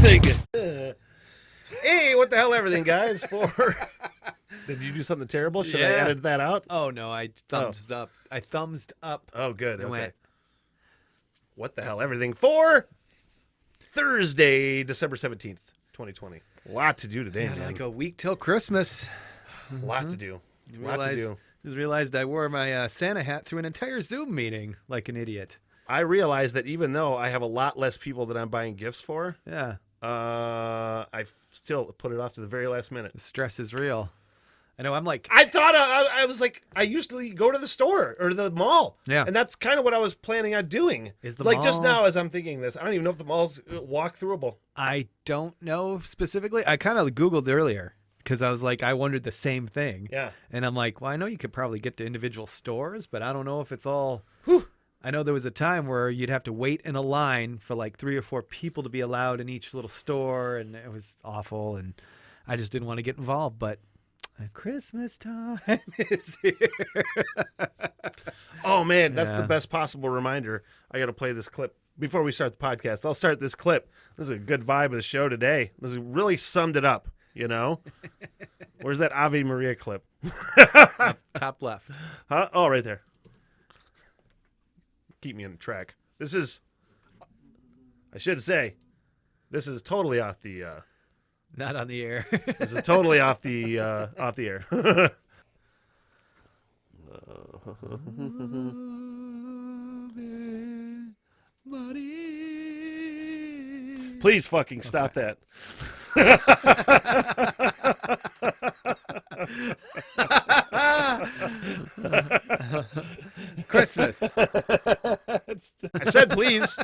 everything. Hey, what the hell everything, guys? Did you do something terrible? Should I edit that out? Oh, no, I thumbs up. I thumbs up. Oh, good. And Okay. went, What the hell everything for Thursday, December 17th, 2020. A lot to do today, yeah, man. like a week till Christmas. A lot to do. A lot to do. Just realized I wore my Santa hat through an entire Zoom meeting like an idiot. I realized that even though I have a lot less people that I'm buying gifts for, Yeah. I still put it off to the very last minute. The stress is real. I know. I'm like, I thought I was like, I used to go to the store or the mall. Yeah. And that's kind of what I was planning on doing. Is the like just mall- now as I'm thinking this, I don't even know if the mall's walk-throughable. I don't know specifically. I kind of Googled earlier because I was like, I wondered the same thing. Yeah. And I'm like, well, I know you could probably get to individual stores, but I don't know if it's all. Whew. I know there was a time where you'd have to wait in a line for like 3 or 4 people to be allowed in each little store, and it was awful, and I just didn't want to get involved. But Christmas time is here. Oh, man, that's the Yeah. best possible reminder. I got to play this clip before we start the podcast. I'll start this clip. This is a good vibe of the show today. This really summed it up, you know? Where's that Ave Maria clip? Top left. Huh? Oh, right there. Keep me on track. This is, I should say, this is totally off the, Not on the air. this is totally off the air. Please fucking stop that. Christmas. I said please.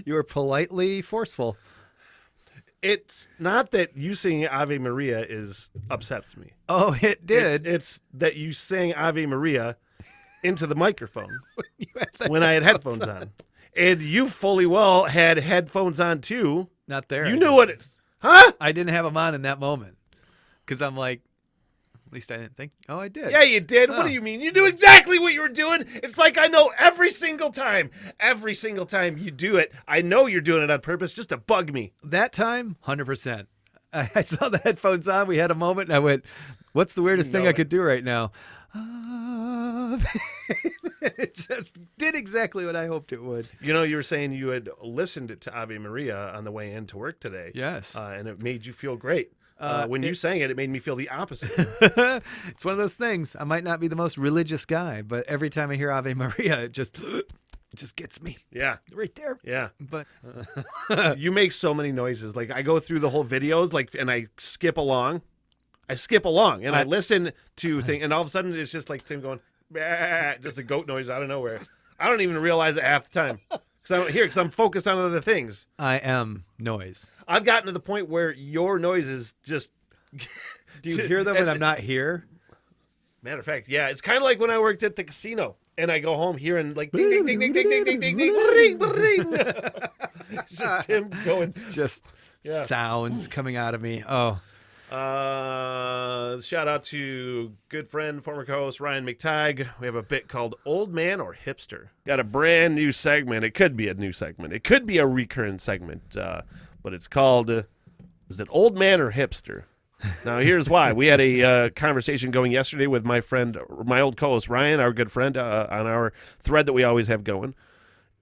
You were politely forceful. It's not that you singing Ave Maria upsets me. Oh, it did. It's that you sang Ave Maria into the microphone You had the when I had headphones on. And you fully well had headphones on too. Not there. You knew what it... Huh? I didn't have them on in that moment because I'm like, at least I didn't think. Oh, I did. Yeah, you did. What Oh. do you mean? You knew exactly what you were doing. It's like I know every single time you do it, I know you're doing it on purpose just to bug me. That time, 100%. I saw the headphones on. We had a moment, and I went, "What's the weirdest thing I could do right now?" It just did exactly what I hoped it would. You know, you were saying you had listened to Ave Maria on the way into work today. Yes. And it made you feel great. When you sang it made me feel the opposite. It's one of those things. I might not be the most religious guy, but every time I hear Ave Maria, it just gets me Yeah. right there. Yeah. But You make so many noises. Like I go through the whole videos, and I skip along. And I listen to things, and all of a sudden it's just like Tim going, "Bah," just a goat noise out of nowhere. I don't even realize it half the time because I don't hear it because I'm focused on other things. I am noise. I've gotten to the point where your noises just. Do you hear them when I'm not here? Matter of fact, yeah, it's kind of like when I worked at the casino and I go home hearing like ding ding ding ding ding ding ding ding ding ring ring. It's just Tim going. Just sounds coming out of me. Oh. Shout out to good friend, former co-host Ryan McTagg. We have a bit called Old Man or Hipster. Got a brand new segment. It could be a new segment. It could be a recurrent segment, but it's called, is it Old Man or Hipster? Now, here's why. We had a conversation going yesterday with my friend, my old co-host Ryan, our good friend, on our thread that we always have going.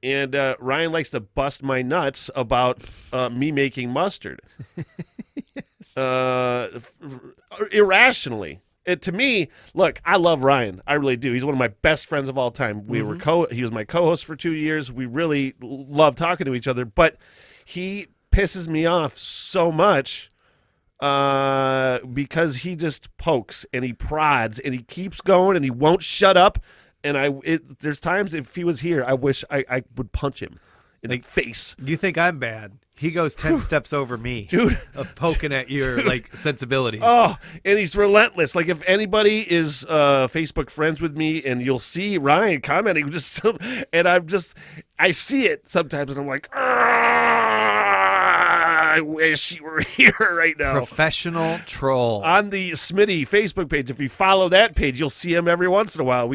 And Ryan likes to bust my nuts about me making mustard. Irrationally. To me, look, I love Ryan. I really do. He's one of my best friends of all time. He was my co-host for 2 years. We really love talking to each other, but he pisses me off so much because he just pokes and he prods and he keeps going and he won't shut up. And there's times if he was here, I wish I would punch him in the face. You think I'm bad? He goes 10 steps over me, Dude. of poking at your like sensibilities. Oh, and he's relentless. Like if anybody is Facebook friends with me, and you'll see Ryan commenting, and I see it sometimes, and I'm like, I wish you were here right now. Professional troll. On the Smitty Facebook page, if you follow that page, you'll see him every once in a while.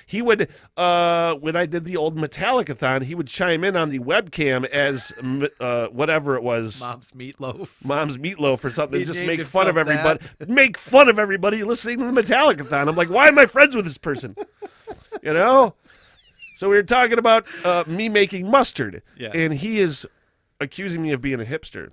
He would, when I did the old Metallica-thon, he would chime in on the webcam as whatever it was. Mom's Meatloaf. Mom's Meatloaf or something. He Just named make fun of himself everybody. Make fun of everybody listening to the Metallica-thon. I'm like, why am I friends with this person? You know? So we were talking about me making mustard. Yes. And he is accusing me of being a hipster.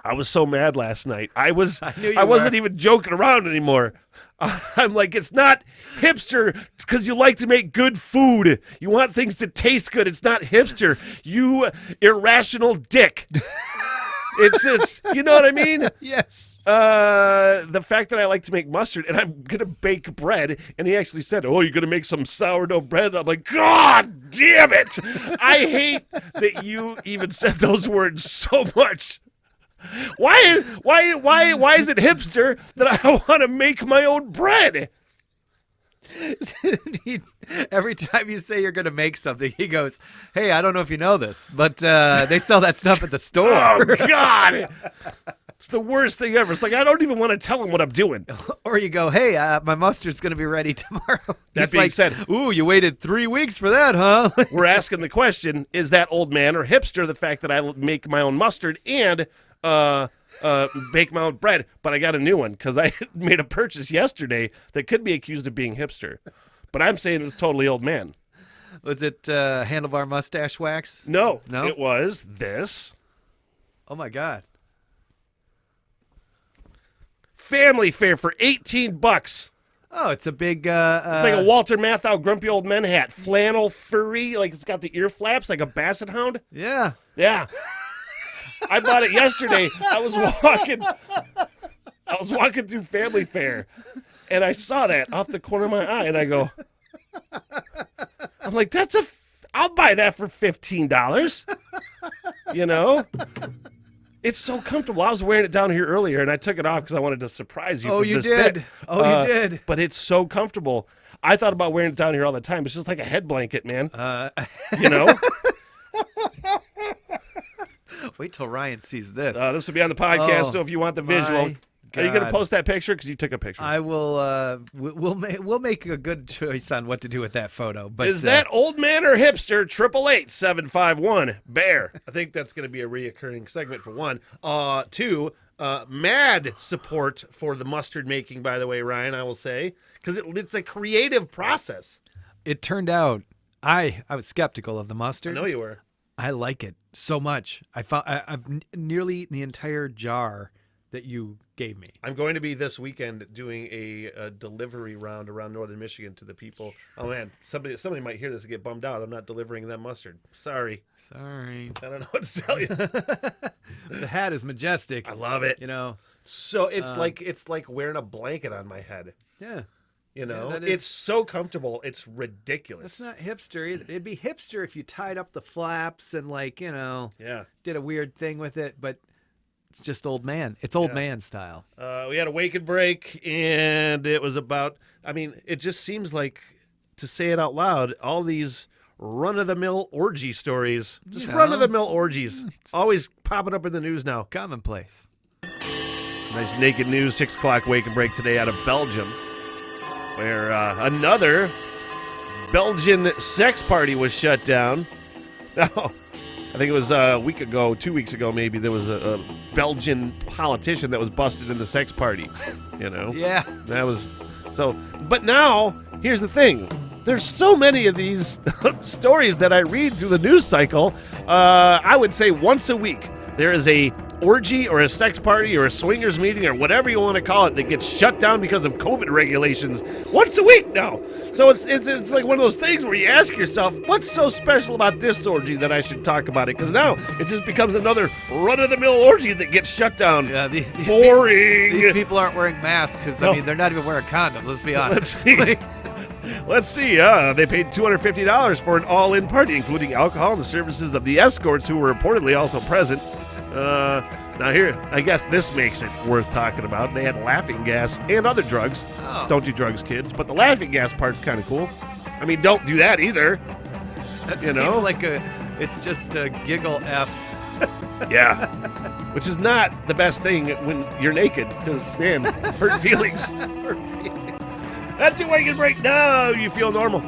I was so mad last night. I wasn't even joking around anymore. I'm like, it's not hipster because you like to make good food. You want things to taste good. It's not hipster. You irrational dick. It's just, you know what I mean? Yes. The fact that I like to make mustard and I'm going to bake bread. And he actually said, oh, you're going to make some sourdough bread? I'm like, God damn it. I hate that you even said those words so much. Why is it hipster that I want to make my own bread? Every time you say you're going to make something, he goes, hey, I don't know if you know this, but they sell that stuff at the store. Oh, God. It's the worst thing ever. It's like, I don't even want to tell him what I'm doing. Or you go, hey, my mustard's going to be ready tomorrow. That being said, ooh, you waited 3 weeks for that, huh? we're asking the question, is that old man or hipster the fact that I make my own mustard and bake my own bread? But I got a new one because I made a purchase yesterday that could be accused of being hipster. But I'm saying it's totally old man. Was it handlebar mustache wax? No. No? It was this. Oh, my God. Family fare for $18. Oh, it's a big... It's like a Walter Matthau grumpy old men hat. Flannel, furry, like it's got the ear flaps like a basset hound. Yeah. Yeah. I bought it yesterday. I was walking through Family Fare, and I saw that off the corner of my eye, and I go, I'm like, I'll buy that for $15. You know? It's so comfortable. I was wearing it down here earlier, and I took it off because I wanted to surprise you. Oh, with you this did. bit. Oh, you did. But it's so comfortable. I thought about wearing it down here all the time. It's just like a head blanket, man. You know? Wait till Ryan sees this. This will be on the podcast, Oh, so if you want the visual. Are you going to post that picture? Because you took a picture. I will. We'll make a good choice on what to do with that photo. But is that old man or hipster? 888-751-BEAR. I think that's going to be a reoccurring segment for one. Two, mad support for the mustard making, by the way, Ryan, I will say. Because it's a creative process. It turned out I was skeptical of the mustard. I know you were. I like it so much. I've nearly eaten the entire jar that you gave me. I'm going to be this weekend doing a delivery round around northern Michigan to the people. Oh man, somebody might hear this and get bummed out. I'm not delivering them mustard. Sorry. I don't know what to tell you. The hat is majestic. I love it. You know. So it's like wearing a blanket on my head. Yeah. You know, yeah, it's so comfortable. It's ridiculous. That's not hipster either. It'd be hipster if you tied up the flaps and did a weird thing with it, but it's just old man. It's old man style. We had a wake and break, and it was about, it just seems like, to say it out loud, all these run-of-the-mill orgy stories. Just run-of-the-mill orgies. Always popping up in the news now. Commonplace. Nice naked news, 6 o'clock wake and break today out of Belgium, where another Belgian sex party was shut down. Now, I think it was a week ago, 2 weeks ago maybe, there was a Belgian politician that was busted in the sex party, you know? Yeah. That was, but now, here's the thing. There's so many of these stories that I read through the news cycle. I would say once a week, there is a orgy or a sex party or a swingers meeting or whatever you want to call it that gets shut down because of COVID regulations once a week now. So it's like one of those things where you ask yourself, what's so special about this orgy that I should talk about it? Because now it just becomes another run-of-the-mill orgy that gets shut down. Yeah, boring. These people aren't wearing masks because, they're not even wearing condoms, let's be honest. Let's see. They paid $250 for an all-in party, including alcohol and the services of the escorts who were reportedly also present. Now here, I guess this makes it worth talking about. They had laughing gas and other drugs. Oh. Don't do drugs, kids. But the laughing gas part's kind of cool. Don't do that either. That seems like it's just a giggle F. Yeah. which is not the best thing when you're naked, because, man, hurt feelings. Hurt feelings. That's your wake and break. Now you feel normal.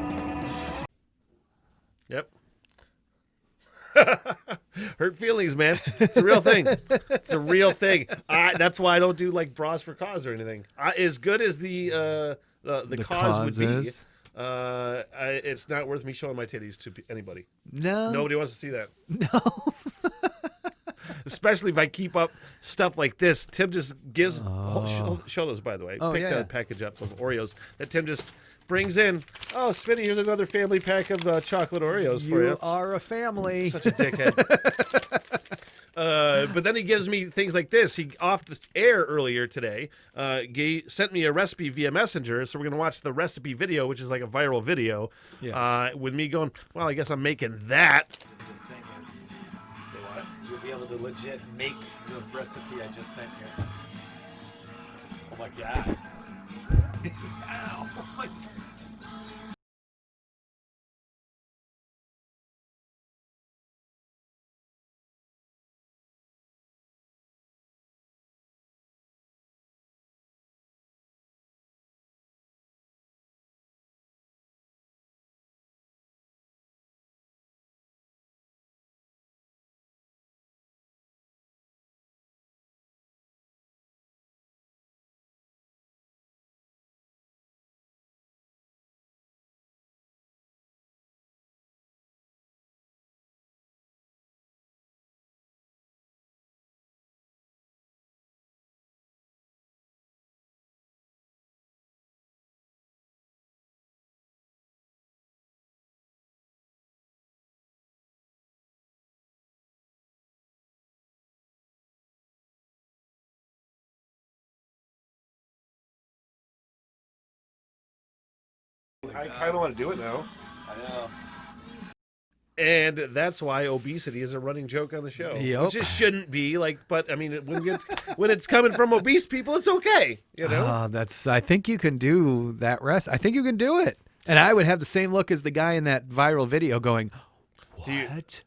Yep. Hurt feelings, man. It's a real thing. It's a real thing. That's why I don't do like bras for cause or anything. As good as the cause would be, it's not worth me showing my titties to anybody. No. Nobody wants to see that. No. Especially if I keep up stuff like this. Tim just gives. Show those, by the way. Picked a package up of Oreos that Tim just brings in. Oh, Smitty, here's another family pack of chocolate Oreos for you. You are a family. Such a dickhead. But then he gives me things like this. He, off the air earlier today, sent me a recipe via Messenger. So we're going to watch the recipe video, which is like a viral video. Yes. With me going, well, I guess I'm making that. You'll be able to legit make the recipe I just sent you. Oh my God. Ow. I kind of want to do it now. I know. And that's why obesity is a running joke on the show. Yep. Which it shouldn't be. Like, but I mean, when it's coming from obese people, it's okay. You know. I think you can do that rest. I think you can do it. And I would have the same look as the guy in that viral video, going, "What?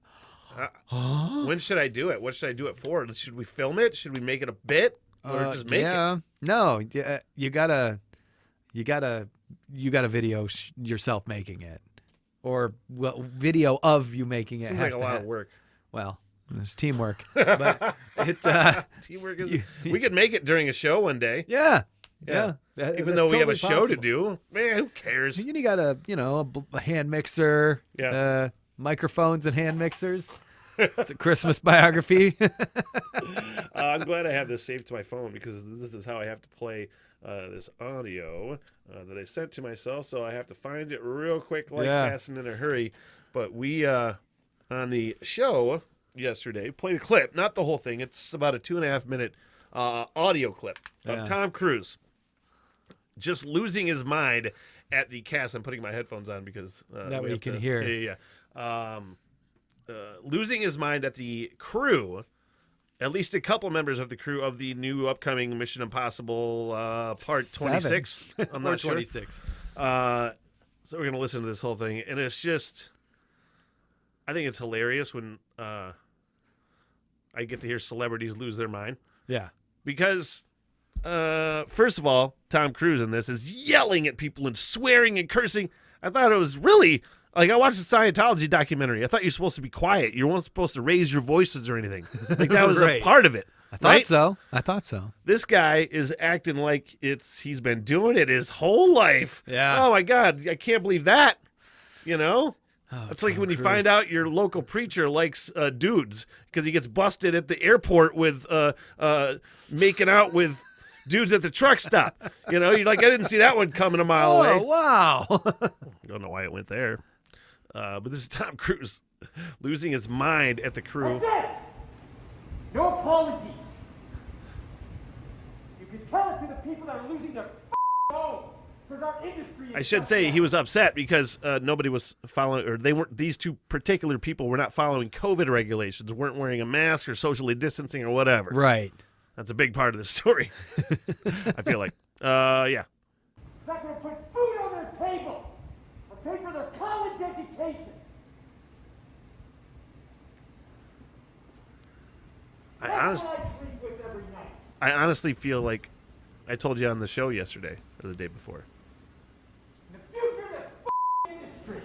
When should I do it? What should I do it for? Should we film it? Should we make it a bit, or just make it? No, you gotta video yourself making it, or video of you making it. Seems like a lot of work. Well, there's teamwork, but teamwork is. We could make it during a show one day. Yeah. Even though we have a show to do, man, who cares? And you got a hand mixer, microphones and hand mixers. It's a Christmas biography. I'm glad I have this saved to my phone, because this is how I have to play this audio that I sent to myself. So I have to find it real quick, fast and in a hurry. But we, on the show yesterday, played a clip, not the whole thing. It's about a 2.5 minute audio clip of Tom Cruise just losing his mind at the cast. I'm putting my headphones on because that way you can hear. Yeah. Losing his mind at the crew, at least a couple members of the crew of the new upcoming Mission Impossible Part 26. I'm not sure. 26. So we're going to listen to this whole thing. And it's just, I think it's hilarious when I get to hear celebrities lose their mind. Yeah. Because, first of all, Tom Cruise in this is yelling at people and swearing and cursing. I thought it was really... Like, I watched the Scientology documentary. I thought you're supposed to be quiet. You weren't supposed to raise your voices or anything. Like, that was a part of it. I thought so. This guy is acting like he's been doing it his whole life. Yeah. Oh, my God. I can't believe that. You know? It's like when you Cruise. find out your local preacher likes dudes because he gets busted at the airport with making out with dudes at the truck stop. You know? You're like, I didn't see that one coming a mile away. Oh, wow. I don't know why it went there. But this is Tom Cruise losing his mind at the crew. That's it. No apologies. You can tell it to the people that are losing their homes, because our industry is... I should say he was upset because nobody was following, or they weren't. These two particular people were not following COVID regulations, weren't wearing a mask or socially distancing or whatever. Right. That's a big part of the story. I feel like, yeah. It's not going to put food on their table or pay for their college education. I That's what I sleep with every night. I honestly feel like I told you on the show yesterday or the day before. The future of this industry.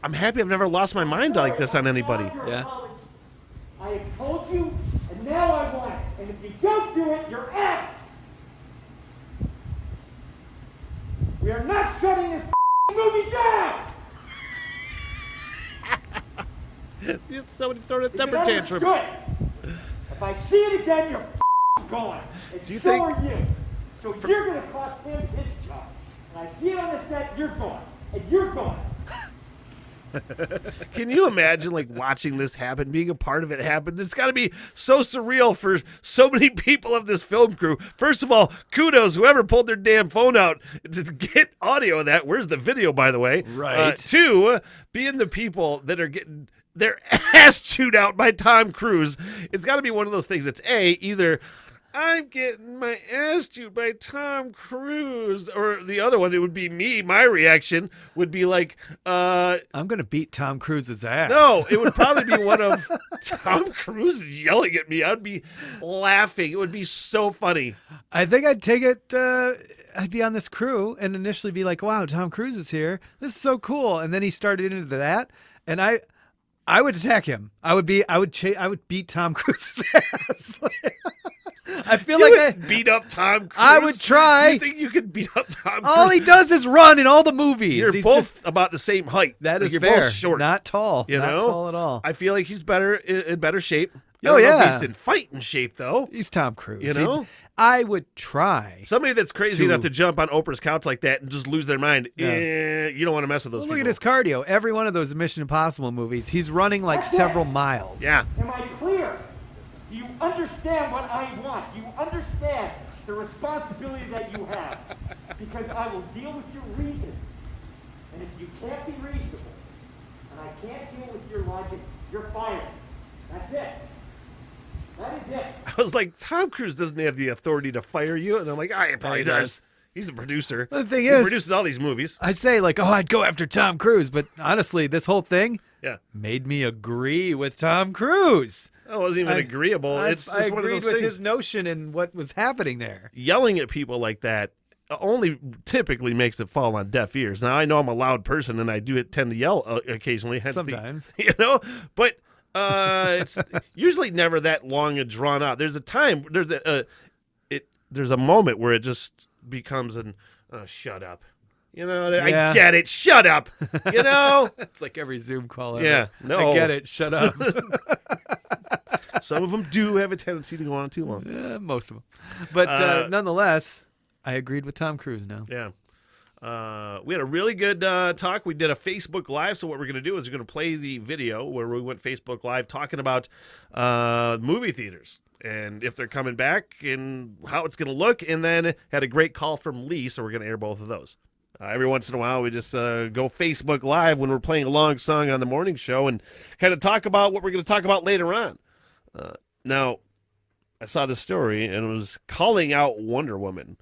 I'm happy I've never lost my mind like this on anybody. Yeah. I have told you, and now I want it. And if you don't do it, you're out. We are not shutting this movie down. Somebody throwing a Is it temper tantrum. understood? If I see it again, you're gone. And Do you so think- are you. So you're going to cost him his job. And I see it on the set, you're gone. And you're gone. Can you imagine like watching this happen, being a part of it happen? It's got to be so surreal for so many people of this film crew. First of all, kudos whoever pulled their damn phone out to get audio of that. Where's the video, by the way? Right. Two, being the people that are getting their ass chewed out by Tom Cruise. It's got to be one of those things. It's either I'm getting my ass chewed by Tom Cruise, or the other one, it would be me. My reaction would be like, I'm gonna beat Tom Cruise's ass. no, it would probably be one of Tom Cruise yelling at me. I'd be laughing. It would be so funny. I think I'd take it. I'd be on this crew and initially be like, "Wow, Tom Cruise is here. This is so cool." And then he started into that, and I would attack him. I would beat Tom Cruise's ass. I feel You like would beat up Tom Cruise. I would try. Do you think you could beat up Tom Cruise? all he does is run in all the movies. You're He's both just, about the same height. that Like, is you're fair. both short. Not tall. You Not know? tall at all. I feel like he's better in better shape. I Oh, don't know if yeah. he's in fighting shape though. He's Tom Cruise. You know? I would try. Somebody that's crazy enough to jump on Oprah's couch like that and just lose their mind. Yeah. You don't want to mess with those Look people. at his cardio. Every one of those Mission Impossible movies, he's running like several miles. Yeah. Am I clear? Do you understand what I want? Do you understand the responsibility that you have? Because I will deal with your reason. And if you can't be reasonable, and I can't deal with your logic, you're fired. That's it. That is it. I was like, Tom Cruise doesn't have the authority to fire you. And I'm like, he probably he does. does. He's a producer. The thing He is- produces all these movies. I say like, I'd go after Tom Cruise, but honestly, this whole thing Yeah. made me agree with Tom Cruise. It wasn't even agreeable. It's I just one of agreed those with things. his notion and what was happening there. Yelling at people like that only typically makes it fall on deaf ears. Now, I know I'm a loud person and I do tend to yell occasionally. Hence Sometimes. but it's usually never that long and drawn out. There's a time, there's a moment where it just becomes shut up. I Yeah. get it. Shut up. It's like every Zoom call ever. Yeah, no. I get it. Shut up. Some of them do have a tendency to go on too long. Most of them. But nonetheless, I agreed with Tom Cruise now. Yeah. We had a really good talk. We did a Facebook Live. So what we're going to do is we're going to play the video where we went Facebook Live talking about movie theaters and if they're coming back and how it's going to look. And then had a great call from Lee, so we're going to air both of those. Every once in a while, we just go Facebook Live when we're playing a long song on the morning show and kind of talk about what we're going to talk about later on. Now, I saw this story, and it was calling out Wonder Woman,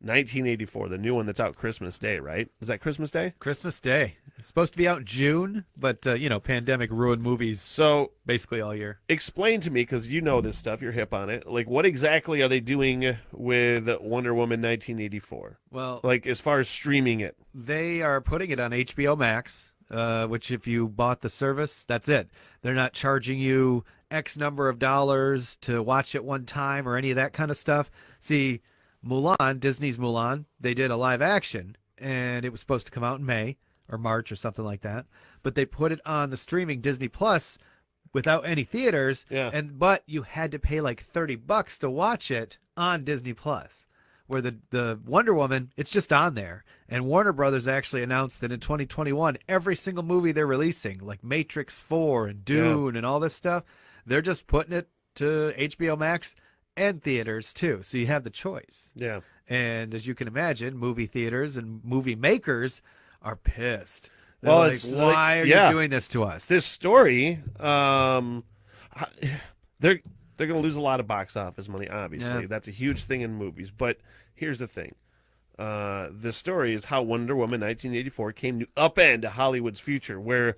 1984, the new one that's out Christmas Day, right? Is that Christmas Day? Christmas Day. It's supposed to be out in June, but, pandemic ruined movies So basically all year. explain to me, because you know this stuff, you're hip on it. Like, what exactly are they doing with Wonder Woman 1984? Well, Like, as far as streaming it? they are putting it on HBO Max, which if you bought the service, that's it. They're not charging you X number of dollars to watch it one time or any of that kind of stuff. See, Mulan, Disney's Mulan, they did a live action, and it was supposed to come out in May or March or something like that. But they put it on the streaming Disney Plus without any theaters, Yeah. but you had to pay like $30 to watch it on Disney Plus. Where the Wonder Woman, it's just on there. And Warner Brothers actually announced that in 2021, every single movie they're releasing, like Matrix 4 and Dune and all this stuff, they're just putting it to HBO Max and theaters too. So you have the choice. Yeah. And as you can imagine, movie theaters and movie makers are pissed. They're Well, like, it's why like- are yeah. you doing this to us? This story, they're going to lose a lot of box office money, obviously. Yeah. That's a huge thing in movies. But here's the thing. The story is how Wonder Woman 1984 came to upend Hollywood's future, where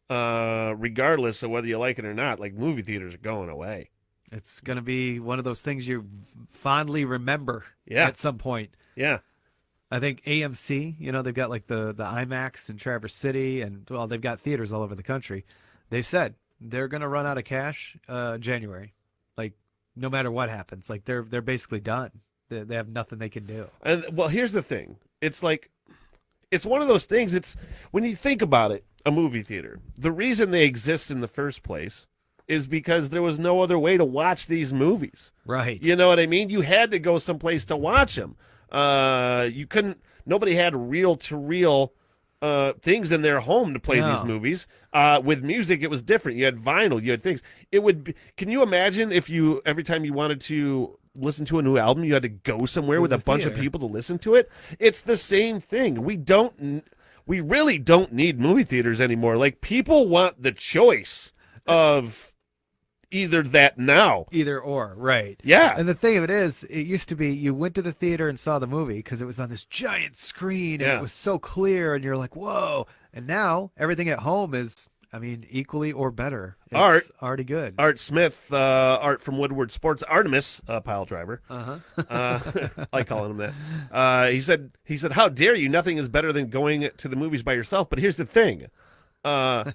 regardless of whether you like it or not, like movie theaters are going away. It's going to be one of those things you fondly remember at some point. Yeah. I think AMC, they've got like the IMAX in Traverse City, and well, they've got theaters all over the country. They've said they're going to run out of cash January. Like no matter what happens, like they're basically done. They have nothing they can do. And well, here's the thing. It's like it's one of those things. It's when you think about it, a movie theater. The reason they exist in the first place is because there was no other way to watch these movies. Right. You know what I mean? You had to go someplace to watch them. You couldn't. Nobody had reel-to-reel things in their home to play these movies. With music, it was different. You had vinyl. You had things. It would be, can you imagine if you every time you wanted to listen to a new album, you had to go somewhere with a bunch of people to listen to it? It's the same thing. We really don't need movie theaters anymore. Like people want the choice of either that now. Either or, right. Yeah. And the thing of it is, it used to be you went to the theater and saw the movie because it was on this giant screen and it was so clear and you're like, whoa. And now everything at home is, equally or better. It's already good. Art Smith, Art from Woodward Sports, Artemis, pile driver. I like calling him that. He said, how dare you? Nothing is better than going to the movies by yourself. But here's the thing. I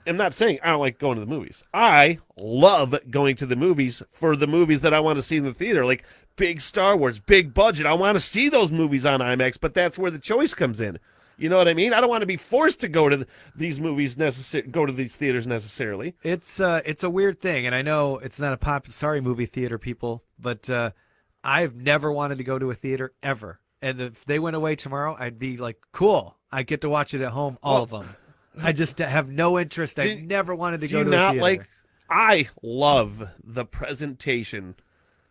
am not saying I don't like going to the movies. I love going to the movies for the movies that I want to see in the theater, like big Star Wars, big budget. I want to see those movies on IMAX, but that's where the choice comes in. You know what I mean? I don't want to be forced to go to these movies go to these theaters necessarily. It's a weird thing, and I know it's not a sorry movie theater people, but I've never wanted to go to a theater ever. And if they went away tomorrow, I'd be like, cool. I get to watch it at home, all of them. I just have no interest. I never wanted to go to a theater. I love the presentation.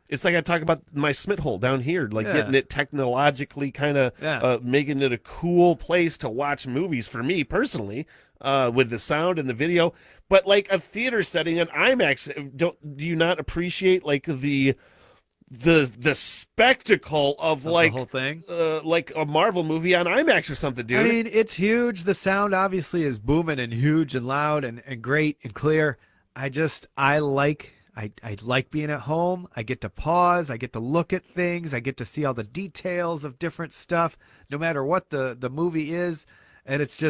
It's like I talk about my Smith hole down here, like getting it technologically kind of making it a cool place to watch movies for me personally, with the sound and the video. But like a theater setting, an IMAX, do you not appreciate like the spectacle of like the whole thing, like a Marvel movie on IMAX or something, dude? It's huge. The sound obviously is booming and huge and loud and great and clear. I like being at home. I get to pause. I get to look at things. I get to see all the details of different stuff, no matter what the movie is. And it's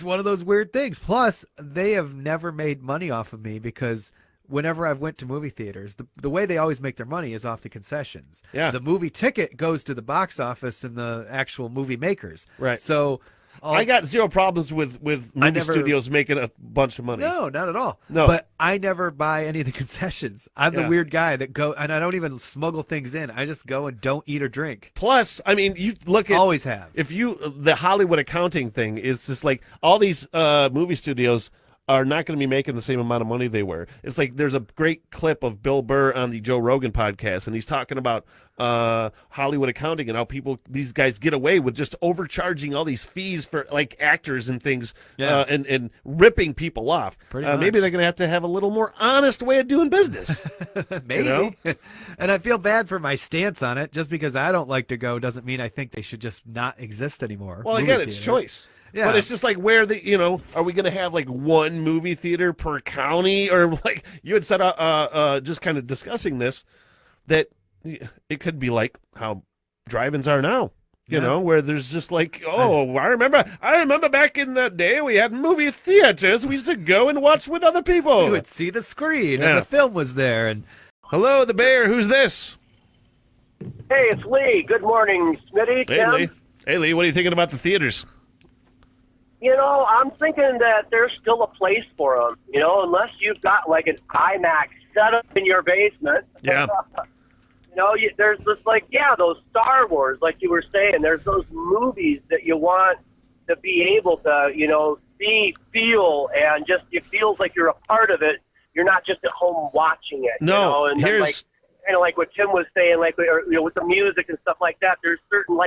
one of those weird things. Plus, they have never made money off of me because whenever I've went to movie theaters, the way they always make their money is off the concessions. Yeah. The movie ticket goes to the box office and the actual movie makers. Right. So I got zero problems with movie studios making a bunch of money. No, not at all. No. But I never buy any of the concessions. I'm the weird guy that and I don't even smuggle things in. I just go and don't eat or drink. Plus, you look at always have. The Hollywood accounting thing is just like all these movie studios are not going to be making the same amount of money they were. It's like there's a great clip of Bill Burr on the Joe Rogan podcast, and he's talking about Hollywood accounting and how these guys get away with just overcharging all these fees for like actors and things, and ripping people off. Maybe they're going to have a little more honest way of doing business. Maybe. And I feel bad for my stance on it. Just because I don't like to go doesn't mean I think they should just not exist anymore. Well, again, it's choice. Yeah. But it's just like are we going to have like one movie theater per county? Or like you had said, just kind of discussing this, that it could be like how drive-ins are now, you know, where there's just like, I remember back in the day we had movie theaters. We used to go and watch with other people. You would see the screen and the film was there. And hello, the bear. Who's this? Hey, it's Lee. Good morning, Smitty. Hey, Lee. Hey, Lee. What are you thinking about the theaters? I'm thinking that there's still a place for them, unless you've got like an IMAX setup in your basement. Yeah. There's this those Star Wars, like you were saying, there's those movies that you want to be able to, see, feel, and just, it feels like you're a part of it. You're not just at home watching it. No, and here's... kind of like what Tim was saying, with the music and stuff like that, there's certain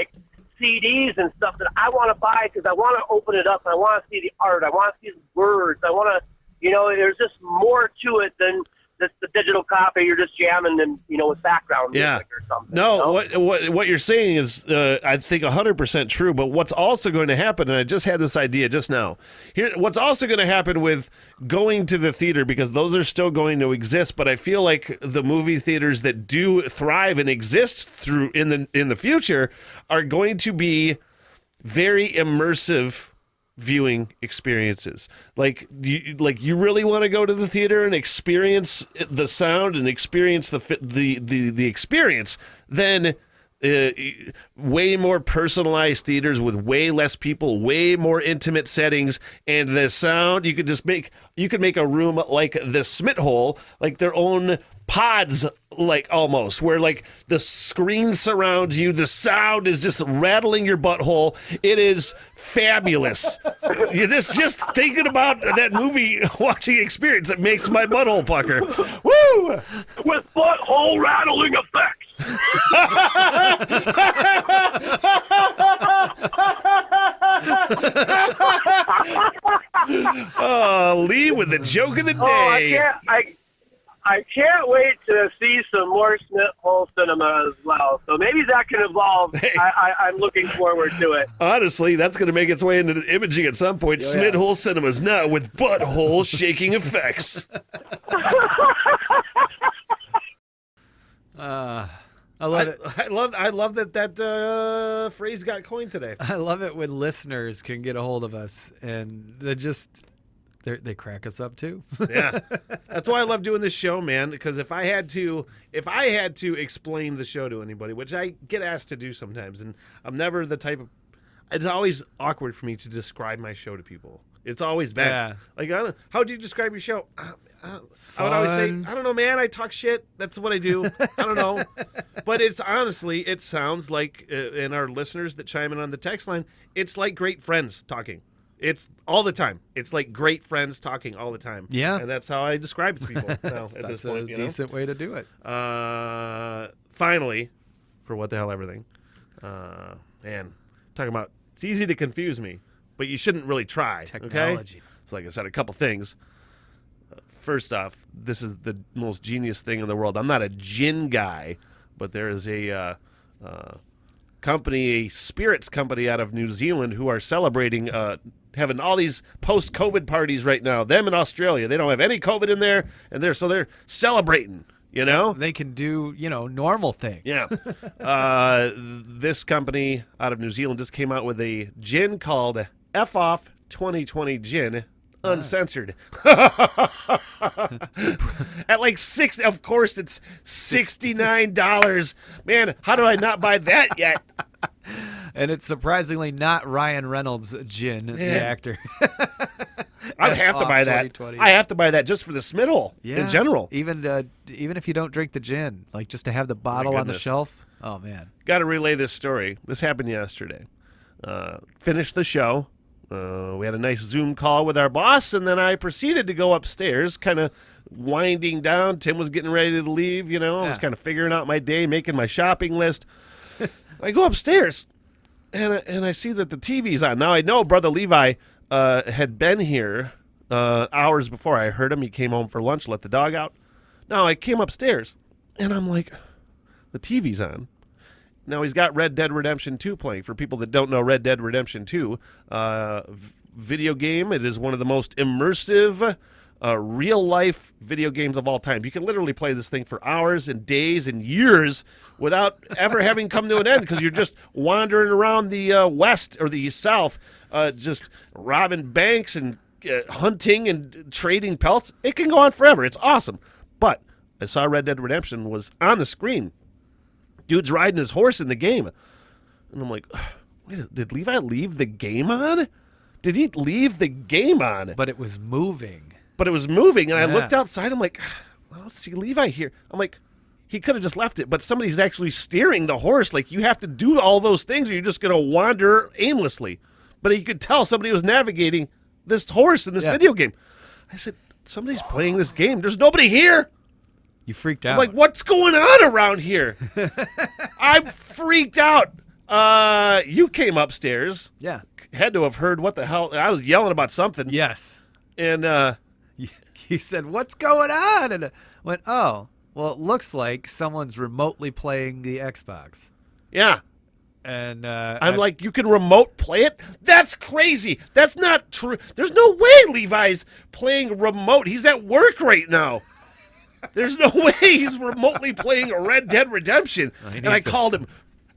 CDs and stuff that I want to buy because I want to open it up and I want to see the art. I want to see the words. I want to, there's just more to it than this the digital copy. You're just jamming and with background music or something. No, what you're saying is, I think 100% true. But what's also going to happen, and I just had this idea just now. Here, what's also going to happen with going to the theater, because those are still going to exist. But I feel like the movie theaters that do thrive and exist through in the future are going to be very immersive viewing experiences. Like you really want to go to the theater and experience the sound and experience the experience, then way more personalized theaters with way less people, way more intimate settings, and the sound you could make a room like the Smith Hole, like their own pods, like almost, where like the screen surrounds you, the sound is just rattling your butthole. It is fabulous. You're just thinking about that movie watching experience. It makes my butthole pucker. Woo! With butthole rattling effects. Lee with the joke of the day. I can't wait to see some more Smith Hole cinema as well. So maybe that can evolve. Hey. I'm looking forward to it. Honestly, that's going to make its way into the imaging at some point. Smith Hole cinemas now with butthole shaking effects. I love it. I love that phrase got coined today. I love it when listeners can get a hold of us and they crack us up too. Yeah, that's why I love doing this show, man. Because if I had to explain the show to anybody, which I get asked to do sometimes, and I'm never the type of, it's always awkward for me to describe my show to people. It's always bad. Yeah. Like, how do you describe your show? I would always say, I don't know, man. I talk shit. That's what I do. I don't know. But it's honestly, it sounds like, and our listeners that chime in on the text line, it's like great friends talking. It's all the time. It's like great friends talking all the time. Yeah. And that's how I describe it to people now at this point. A decent way to do it. Finally, for What the Hell Everything. Man, talking about, it's easy to confuse me, but you shouldn't really try. Technology. Okay? So like I said, a couple things. First off, this is the most genius thing in the world. I'm not a gin guy, but there is a spirits company out of New Zealand who are celebrating, having all these post-COVID parties right now. Them in Australia, they don't have any COVID in there, and they're celebrating. They can do normal things. Yeah. This company out of New Zealand just came out with a gin called F Off 2020 Gin. Uncensored. At like $6, of course it's $69. Man, how do I not buy that yet? And it's surprisingly not Ryan Reynolds gin, the actor. I have to buy that. I have to buy that just for the Smith Hole in general. Even if you don't drink the gin, like just to have the bottle on the shelf. Oh man. Got to relay this story. This happened yesterday. Finished the show. We had a nice Zoom call with our boss, and then I proceeded to go upstairs, kind of winding down. Tim was getting ready to leave, I was kind of figuring out my day, making my shopping list. I go upstairs, and I see that the TV's on. Now, I know Brother Levi had been here hours before. I heard him. He came home for lunch, let the dog out. Now, I came upstairs, and I'm like, the TV's on. Now, he's got Red Dead Redemption 2 playing. For people that don't know Red Dead Redemption 2, video game, it is one of the most immersive, real-life video games of all time. You can literally play this thing for hours and days and years without ever having come to an end, because you're just wandering around the west or the south, just robbing banks and hunting and trading pelts. It can go on forever. It's awesome. But I saw Red Dead Redemption was on the screen. Dude's riding his horse in the game. And I'm like, wait, did Levi leave the game on? Did he leave the game on? But it was moving. And I looked outside. I'm like, I don't see Levi here. I'm like, he could have just left it, but somebody's actually steering the horse. Like, you have to do all those things, or you're just going to wander aimlessly. But you could tell somebody was navigating this horse in this video game. I said, somebody's playing this game. There's nobody here. You freaked out. I'm like, what's going on around here? I'm freaked out. You came upstairs. Yeah. Had to have heard what the hell. I was yelling about something. Yes. And He said, "What's going on?" And I went, "Oh, well, it looks like someone's remotely playing the Xbox." Yeah. And I'm like, you can remote play it? That's crazy. That's not true. There's no way Levi's playing remote. He's at work right now. There's no way he's remotely playing Red Dead Redemption. And I called him.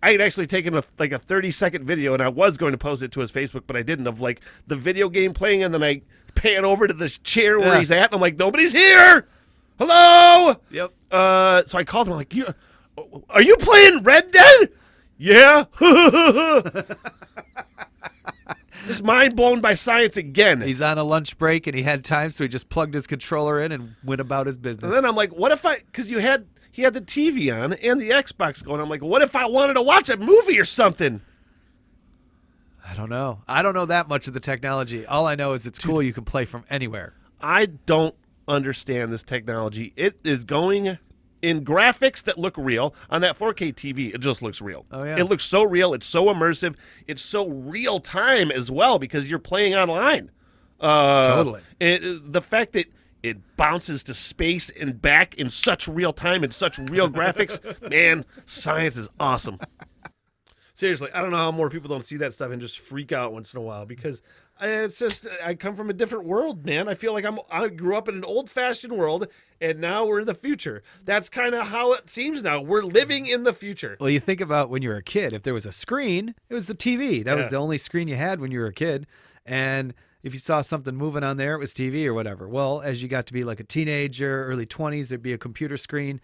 I had actually taken a 30-second video, and I was going to post it to his Facebook, but I didn't, of like the video game playing, and then I pan over to this chair where he's at, and I'm like, nobody's here. Hello? Yep. So I called him. I'm like, are you playing Red Dead? Yeah. Just mind blown by science again. He's on a lunch break, and he had time, so he just plugged his controller in and went about his business. And then I'm like, what if because he had the TV on and the Xbox going. I'm like, what if I wanted to watch a movie or something? I don't know. I don't know that much of the technology. All I know is it's cool. You can play from anywhere. I don't understand this technology. It is going in graphics that look real. On that 4K TV, it just looks real. Oh, yeah. It looks so real. It's so immersive. It's so real time as well because you're playing online. Totally. The fact that it bounces to space and back in such real time and such real graphics, man, science is awesome. Seriously, I don't know how more people don't see that stuff and just freak out once in a while because it's just I come from a different world, man. I feel like I grew up in an old-fashioned world, and now we're in the future. That's kind of how it seems now. We're living in the future. Well, you think about when you were a kid. If there was a screen, it was the TV. That was the only screen you had when you were a kid. And if you saw something moving on there, it was TV or whatever. Well, as you got to be like a teenager, early 20s, there'd be a computer screen.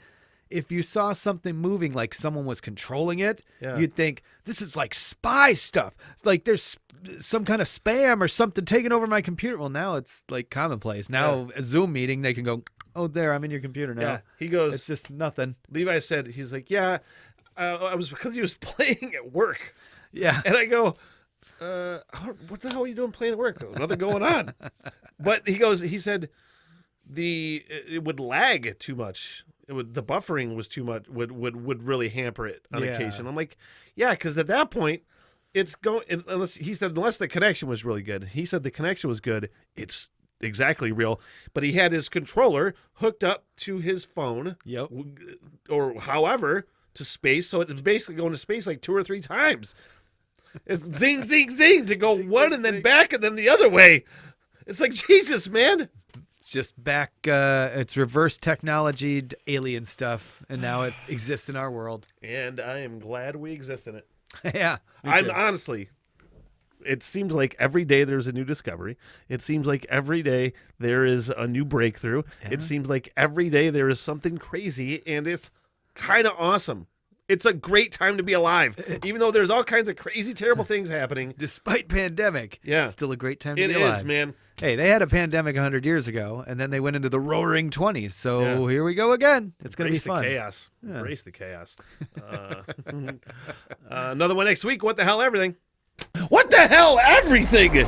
If you saw something moving like someone was controlling it, you'd think, this is like spy stuff. It's like there's some kind of spam or something taking over my computer. Well, now it's like commonplace. Now, a Zoom meeting, they can go, oh, there, I'm in your computer now. Yeah, he goes, it's just nothing. Levi said, he's like, I was because he was playing at work. Yeah. And I go, what the hell are you doing playing at work? Nothing going on. But he said it would lag too much. The buffering was too much, would really hamper it on occasion. I'm like, yeah, because at that point, it's going, unless the connection was really good. He said the connection was good. It's exactly real. But he had his controller hooked up to his phone. Yep. Or however, to space. So it was basically going to space like 2 or 3 times. It's zing, zing, zing to go one and then back and then the other way. It's like, Jesus, man. It's just back, it's reverse technology, alien stuff, and now it exists in our world. And I am glad we exist in it. Yeah. I'm honestly, it seems like every day there's a new discovery. It seems like every day there is a new breakthrough. Yeah. It seems like every day there is something crazy, and it's kind of awesome. It's a great time to be alive, even though there's all kinds of crazy, terrible things happening. Despite pandemic, it's still a great time to be alive. It is, man. Hey, they had a pandemic 100 years ago, and then they went into the roaring 20s. So here we go again. It's going to be fun. Chaos. Embrace the chaos. Another one next week. What the hell, everything? What the hell, everything?